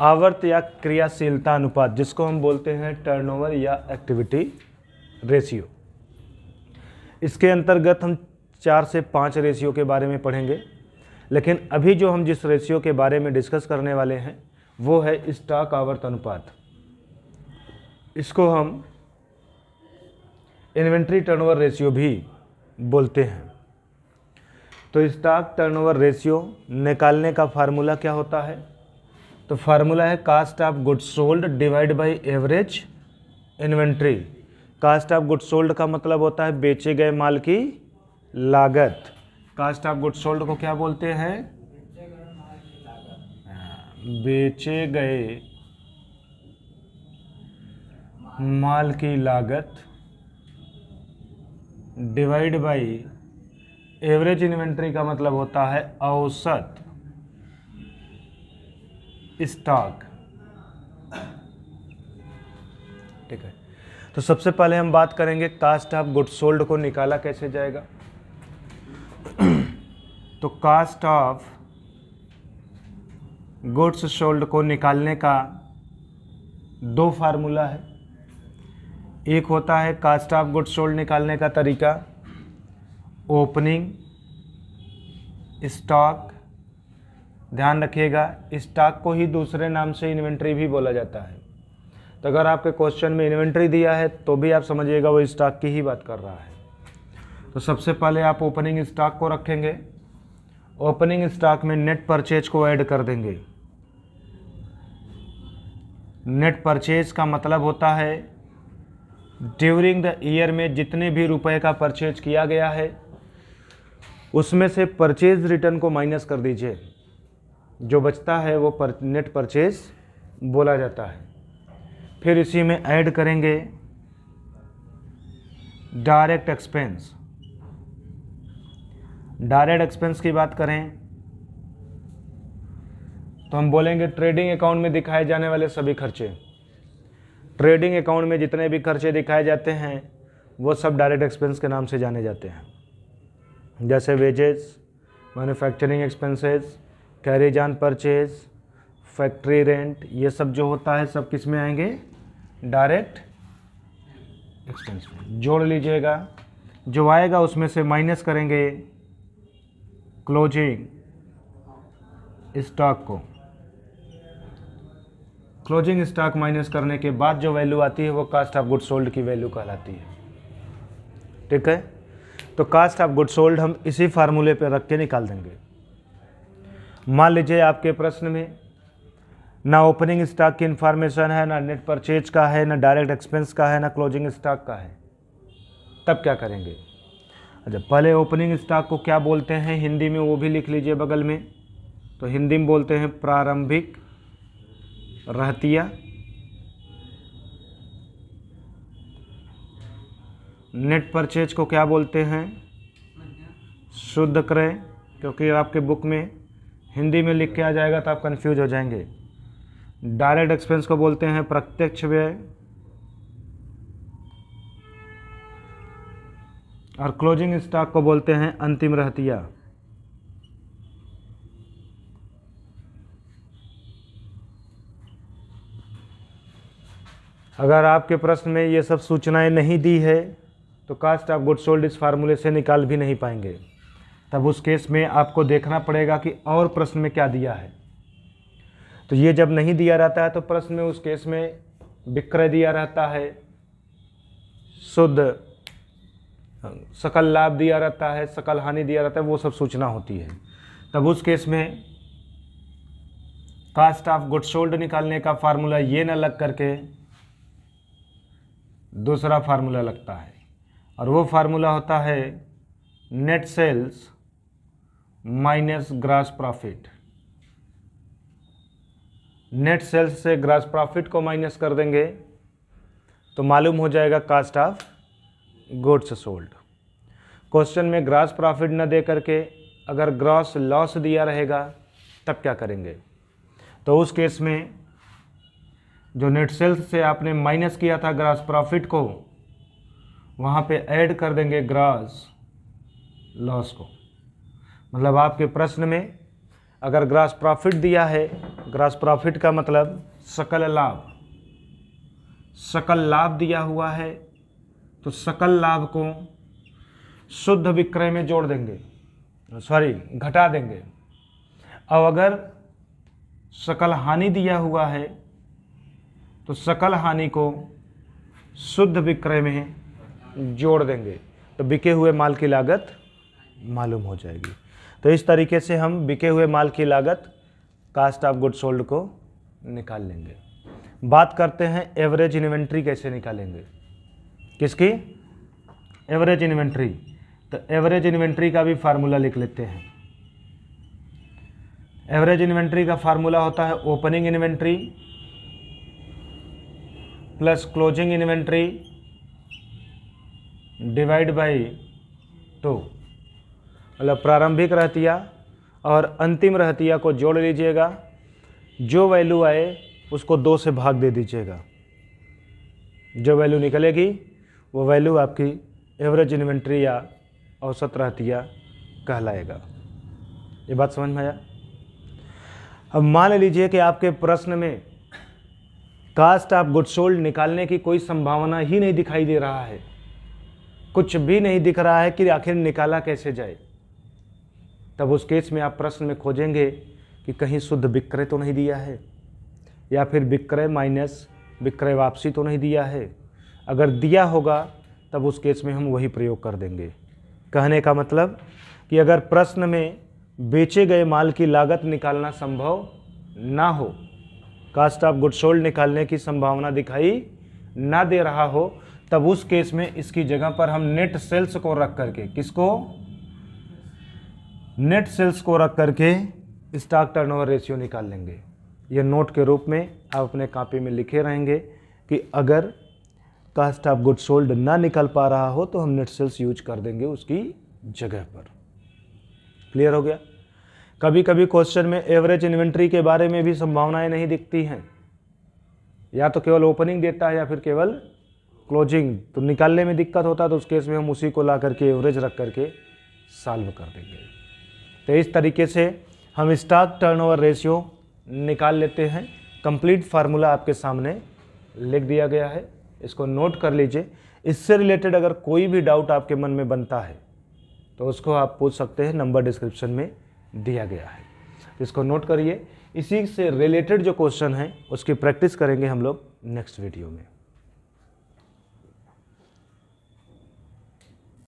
आवर्त या क्रियाशीलता अनुपात, जिसको हम बोलते हैं टर्नओवर या एक्टिविटी रेशियो। इसके अंतर्गत हम 4 से 5 रेशियो के बारे में पढ़ेंगे, लेकिन अभी जो हम जिस रेशियो के बारे में डिस्कस करने वाले हैं वो है स्टॉक आवर्त अनुपात। इसको हम इन्वेंट्री टर्नओवर रेशियो भी बोलते हैं। तो स्टॉक टर्नओवर रेशियो निकालने का फार्मूला क्या होता है? तो फार्मूला है cost of goods sold divide by average inventory. Cost of goods sold का मतलब होता है बेचे गए माल की लागत। कास्ट ऑफ गुड्स सोल्ड को क्या बोलते हैं? बेचे गए माल की लागत डिवाइड बाय एवरेज इन्वेंट्री का मतलब होता है औसत स्टॉक। ठीक है, तो सबसे पहले हम बात करेंगे कास्ट ऑफ गुड्स सोल्ड को निकाला कैसे जाएगा। तो कास्ट ऑफ गुड्स सोल्ड को निकालने का 2 फार्मूला है। एक होता है कास्ट ऑफ गुड्स सोल्ड निकालने का तरीका ओपनिंग स्टॉक। ध्यान रखिएगा, स्टॉक को ही दूसरे नाम से इन्वेंट्री भी बोला जाता है। तो अगर आपके क्वेश्चन में इन्वेंट्री दिया है तो भी आप समझिएगा वो स्टॉक की ही बात कर रहा है। तो सबसे पहले आप ओपनिंग स्टॉक को रखेंगे। ओपनिंग स्टॉक में नेट परचेज को ऐड कर देंगे। नेट परचेज का मतलब होता है ड्यूरिंग द ईयर में जितने भी रुपए का परचेज किया गया है उसमें से परचेज रिटर्न को माइनस कर दीजिए। जो बचता है वो नेट परचेज बोला जाता है। फिर इसी में ऐड करेंगे डायरेक्ट एक्सपेंस। डायरेक्ट एक्सपेंस की बात करें तो हम बोलेंगे ट्रेडिंग अकाउंट में दिखाए जाने वाले सभी खर्चे। ट्रेडिंग अकाउंट में जितने भी खर्चे दिखाए जाते हैं वो सब डायरेक्ट एक्सपेंस के नाम से जाने जाते हैं, जैसे wages, manufacturing expenses, carriage on purchase, factory rent, ये सब जो होता है सब किस में आएंगे? डायरेक्ट एक्सपेंस में। जोड़ लीजिएगा, जो आएगा उसमें से माइनस करेंगे क्लोजिंग स्टॉक को। क्लोजिंग स्टॉक माइनस करने के बाद जो वैल्यू आती है वो कास्ट ऑफ गुड्स सोल्ड की वैल्यू कहलाती है। ठीक है, तो कास्ट ऑफ गुड्स सोल्ड हम इसी फार्मूले पे रख के निकाल देंगे। मान लीजिए आपके प्रश्न में ना ओपनिंग स्टॉक की इंफॉर्मेशन है, ना नेट परचेज का है, ना डायरेक्ट एक्सपेंस का है, ना क्लोजिंग स्टॉक का है, तब क्या करेंगे? अच्छा, पहले ओपनिंग स्टॉक को क्या बोलते हैं हिंदी में वो भी लिख लीजिए बगल में। तो हिंदी में बोलते हैं प्रारंभिक रहतिया। नेट परचेज को क्या बोलते हैं? शुद्ध क्रय, क्योंकि आपके बुक में हिंदी में लिख के आ जाएगा तो आप कंफ्यूज हो जाएंगे। डायरेक्ट एक्सपेंस को बोलते हैं प्रत्यक्ष व्यय, और क्लोजिंग स्टॉक को बोलते हैं अंतिम रहतिया। अगर आपके प्रश्न में ये सब सूचनाएं नहीं दी है तो कास्ट ऑफ गुड्स सोल्ड इस फार्मूले से निकाल भी नहीं पाएंगे। तब उस केस में आपको देखना पड़ेगा कि और प्रश्न में क्या दिया है। तो ये जब नहीं दिया रहता है तो प्रश्न में उस केस में विक्रय दिया रहता है, शुद्ध सकल लाभ दिया रहता है, सकल हानि दिया रहता है, वो सब सूचना होती है। तब उस केस में कास्ट ऑफ गुड्स सोल्ड निकालने का फार्मूला ये ना लग करके दूसरा फार्मूला लगता है, और वो फार्मूला होता है net sales minus gross profit. Net sales से ग्रॉस प्रॉफिट को माइनस कर देंगे तो मालूम हो जाएगा cost of goods sold. Question में ग्रॉस प्रॉफिट न दे करके अगर ग्रॉस लॉस दिया रहेगा तब क्या करेंगे? तो उस केस में जो नेट सेल्स से आपने माइनस किया था ग्रॉस प्रॉफिट को, वहाँ पे ऐड कर देंगे ग्रॉस लॉस को। मतलब आपके प्रश्न में अगर ग्रॉस प्रॉफिट दिया है, ग्रॉस प्रॉफिट का मतलब सकल लाभ, सकल लाभ दिया हुआ है, तो सकल लाभ को शुद्ध विक्रय में जोड़ देंगे, सॉरी घटा देंगे। अब अगर सकल हानि दिया हुआ है तो सकल हानि को शुद्ध विक्रय में जोड़ देंगे, तो बिके हुए माल की लागत मालूम हो जाएगी। तो इस तरीके से हम बिके हुए माल की लागत कास्ट ऑफ गुड सोल्ड को निकाल लेंगे। बात करते हैं एवरेज इन्वेंट्री कैसे निकालेंगे। किसकी? Average inventory. तो एवरेज इन्वेंट्री का भी फार्मूला लिख लेते हैं। एवरेज इन्वेंट्री का फार्मूला होता है opening inventory plus closing inventory divide by 2, मतलब प्रारंभिक रहतिया और अंतिम रहतिया को जोड़ लीजिएगा, जो वैल्यू आए उसको 2 से भाग दे दीजिएगा, जो वैल्यू निकलेगी वो वैल्यू आपकी एवरेज इन्वेंट्री या औसत रहतिया कहलाएगा। ये बात समझ में आया? अब मान लीजिए कि आपके प्रश्न में कास्ट ऑफ गुड सोल्ड निकालने की कोई संभावना ही नहीं दिखाई दे रहा है, कुछ भी नहीं दिख रहा है कि आखिर निकाला कैसे जाए। तब उस केस में आप प्रश्न में खोजेंगे कि कहीं शुद्ध विक्रय तो नहीं दिया है, या फिर विक्रय माइनस विक्रय वापसी तो नहीं दिया है। अगर दिया होगा तब उस केस में हम वही प्रयोग कर देंगे। कहने का मतलब कि अगर प्रश्न में बेचे गए माल की लागत निकालना संभव ना हो, कास्ट ऑफ गुड सोल्ड निकालने की संभावना दिखाई ना दे रहा हो, तब उस केस में इसकी जगह पर हम नेट सेल्स को रख करके, किसको? नेट सेल्स को रख करके स्टॉक टर्नओवर रेशियो निकाल लेंगे। ये नोट के रूप में आप अपने कॉपी में लिखे रहेंगे कि अगर कास्ट ऑफ गुड सोल्ड ना निकल पा रहा हो तो हम नेट सेल्स यूज कर देंगे उसकी जगह पर। क्लियर हो गया? कभी कभी क्वेश्चन में एवरेज इन्वेंट्री के बारे में भी संभावनाएं नहीं दिखती हैं, या तो केवल ओपनिंग देता है या फिर केवल क्लोजिंग, तो निकालने में दिक्कत होता है। तो उस केस में हम उसी को ला करके एवरेज रख करके सॉल्व कर देंगे। तो इस तरीके से हम स्टॉक टर्नओवर रेशियो निकाल लेते हैं। कंप्लीट फार्मूला आपके सामने लिख दिया गया है, इसको नोट कर लीजिए। इससे रिलेटेड अगर कोई भी डाउट आपके मन में बनता है तो उसको आप पूछ सकते हैं, नंबर डिस्क्रिप्शन में दिया गया है। इसको नोट करिए। इसी से रिलेटेड जो क्वेश्चन है उसकी प्रैक्टिस करेंगे हम लोग नेक्स्ट वीडियो में।